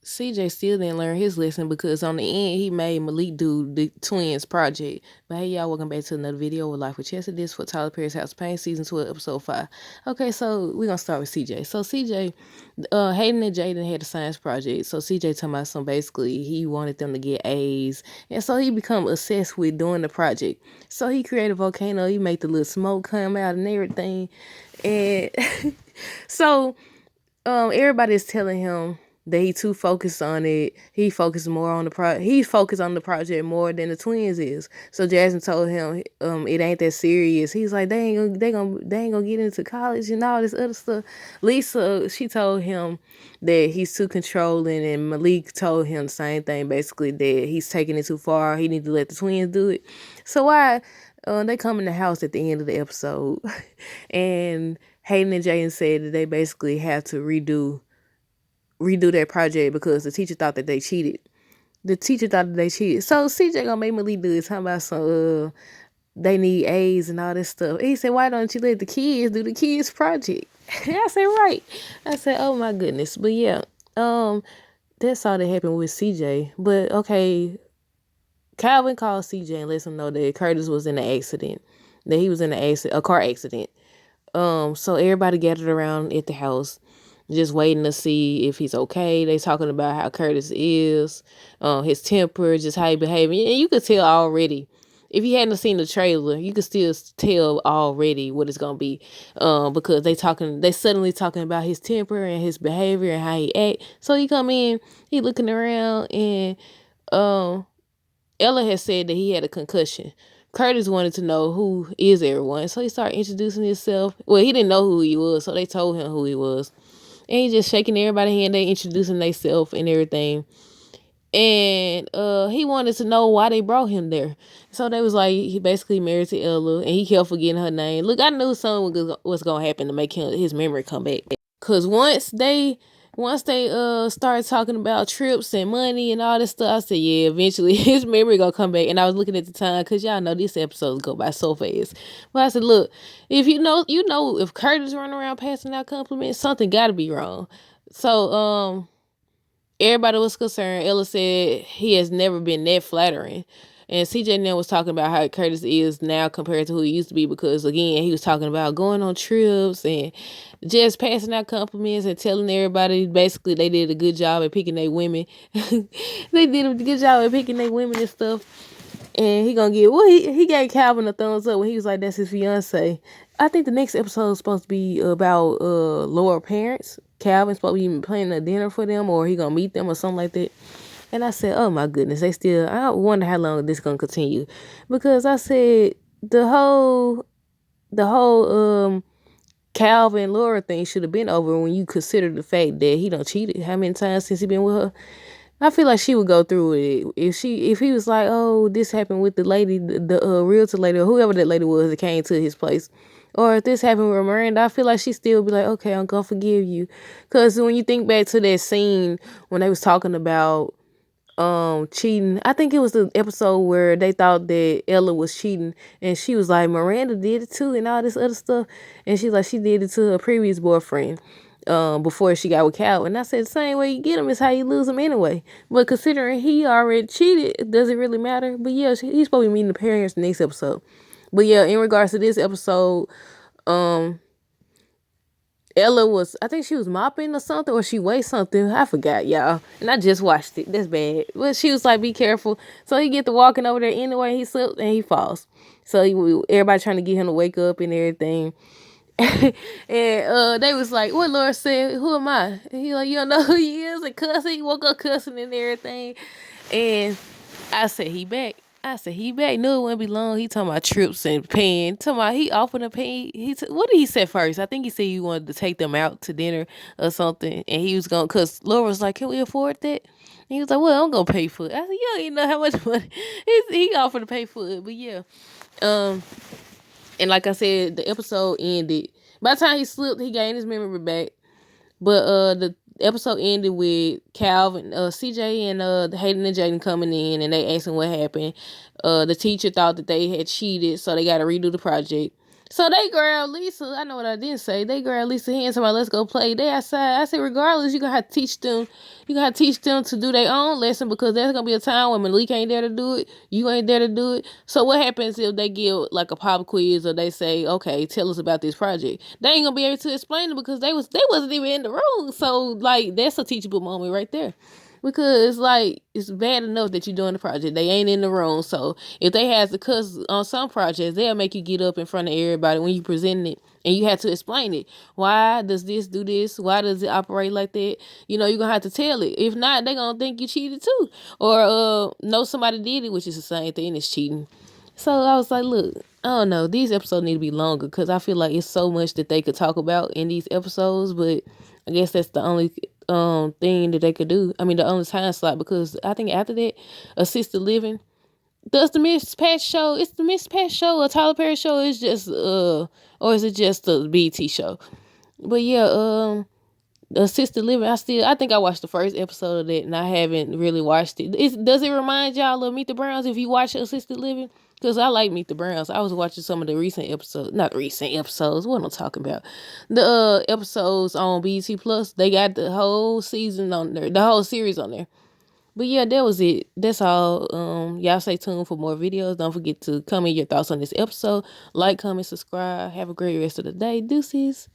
CJ still didn't learn his lesson because on the end he made Malik do the twins project. But hey y'all, welcome back to another video with Life with Chester. This for Tyler Perry's House of Pain season 12 episode 5. Okay, so we're gonna start with CJ. So CJ, Hayden and Jaden had a science project. So CJ talking about some basically he wanted them to get A's. And so he become obsessed with doing the project. So he created a volcano, he made the little smoke come out and everything. And so everybody's telling him that he too focused on it. He focused more on the he focused on the project more than the twins is. So Jasmine told him it ain't that serious. He's like they ain't gonna get into college and all this other stuff. Lisa, she told him that he's too controlling, and Malik told him the same thing, basically that he's taking it too far. He need to let the twins do it. So why they come in the house at the end of the episode and Hayden and Jaden said that they basically have to redo their project because the teacher thought that they cheated. The teacher thought that they cheated. So CJ gonna make Malik do it, talking about some they need A's and all this stuff. He said, why don't you let the kids do the kids project? I said, right. I said, oh my goodness. But yeah, that's all that happened with CJ. But okay, Calvin called CJ and let him know that Curtis was in an accident. That he was in a car accident. So everybody gathered around at the house, just waiting to see if he's okay. They talking about how Curtis is, his temper, just how he behaving. And you could tell already. If you hadn't seen the trailer, you could still tell already what it's gonna be. Because they suddenly talking about his temper and his behavior and how he act. So he come in, he looking around, and Ella had said that he had a concussion. Curtis wanted to know who is everyone, so he started introducing himself. Well, he didn't know who he was, so they told him who he was. And he just shaking everybody's hand, they introducing themselves and everything. And he wanted to know why they brought him there. So they was like, he basically married to Ella, and he kept forgetting her name. Look, I knew something was gonna happen to make his memory come back. Cause once they started talking about trips and money and all this stuff, I said, yeah, eventually his memory gonna come back. And I was looking at the time, cause y'all know these episodes go by so fast. But I said, look, if you know if Curtis running around passing out compliments, something gotta be wrong. So everybody was concerned. Ella said he has never been that flattering. And CJ Nell was talking about how Curtis is now compared to who he used to be, because again, he was talking about going on trips and just passing out compliments and telling everybody basically they did a good job at picking their women. They did a good job at picking their women and stuff. And he gonna get he gave Calvin a thumbs up when he was like, that's his fiance. I think the next episode is supposed to be about Laura's parents. Calvin's supposed to be planning a dinner for them, or he gonna meet them or something like that. And I said, oh my goodness, I wonder how long this gonna continue. Because I said the whole Calvin Laura thing should have been over when you consider the fact that he done cheated how many times since he been with her. I feel like she would go through it if he was like, oh, this happened with the lady, the realtor lady, or whoever that lady was that came to his place, or if this happened with Miranda, I feel like she still be like, okay, I'm gonna forgive you. Because when you think back to that scene when they was talking about cheating, I think it was the episode where they thought that Ella was cheating, and she was like, Miranda did it too and all this other stuff, and she's like, she did it to her previous boyfriend before she got with Cal. And I said, the same way you get him is how you lose him anyway. But considering he already cheated, does it really matter? But yeah, he's supposed to be meeting the parents next episode. But yeah, in regards to this episode, Ella was, I think she was mopping or something, or she weighed something. I forgot, y'all. And I just watched it. That's bad. But she was like, be careful. So he get to walking over there anyway. He slips and he falls. So everybody trying to get him to wake up and everything. And they was like, what Laura said, who am I? And he like, you don't know who he is? And cussing. He woke up cussing and everything. And I said, he back. Knew it wouldn't be long. He talking about trips and Payne. Talking about he offered to pay. What did he say first? I think he said he wanted to take them out to dinner or something. And he was going, because Laura was like, can we afford that? And he was like, well, I'm going to pay for it. I said, you don't even know how much money. He offered to pay for it. But yeah. And like I said, the episode ended. By the time he slipped, he gained his memory back. But the episode ended with Calvin, CJ, and Hayden and Jaden coming in, and they asking what happened. The teacher thought that they had cheated, so they got to redo the project. So they grabbed Lisa. I know what I didn't say. They grabbed Lisa hands about let's go play. They outside. I said regardless, you gonna have to teach them. You gotta teach them to do their own lesson because there's gonna be a time when Malik ain't there to do it. You ain't there to do it. So what happens if they give like a pop quiz or they say, okay, tell us about this project? They ain't gonna be able to explain it because they wasn't even in the room. So like that's a teachable moment right there. Because like it's bad enough that you're doing the project. They ain't in the room. So if they has to cuss on some projects, they'll make you get up in front of everybody when you present it and you have to explain it. Why does this do this? Why does it operate like that? You know, you're gonna have to tell it. If not, they're gonna think you cheated too. Or know somebody did it, which is the same thing as cheating. So I was like, look, I don't know. These episodes need to be longer because I feel like it's so much that they could talk about in these episodes, but I guess that's the only thing that they could do. I mean, the only time slot because I think after that, assisted living. Does the Miss Pat show? It's the Miss Pat show, a Tyler Perry show. Is just or is it just a BT show? But yeah, assisted living. I think I watched the first episode of that, and I haven't really watched it. Does it remind y'all of Meet the Browns if you watch assisted living? Because I like Meet the Browns. I was watching some of the recent episodes, not recent episodes. What am I talking about? The episodes on BT Plus. They got the whole season on there, the whole series on there. But yeah, that was it. That's all. Y'all stay tuned for more videos. Don't forget to comment your thoughts on this episode. Like, comment, subscribe. Have a great rest of the day. Deuces.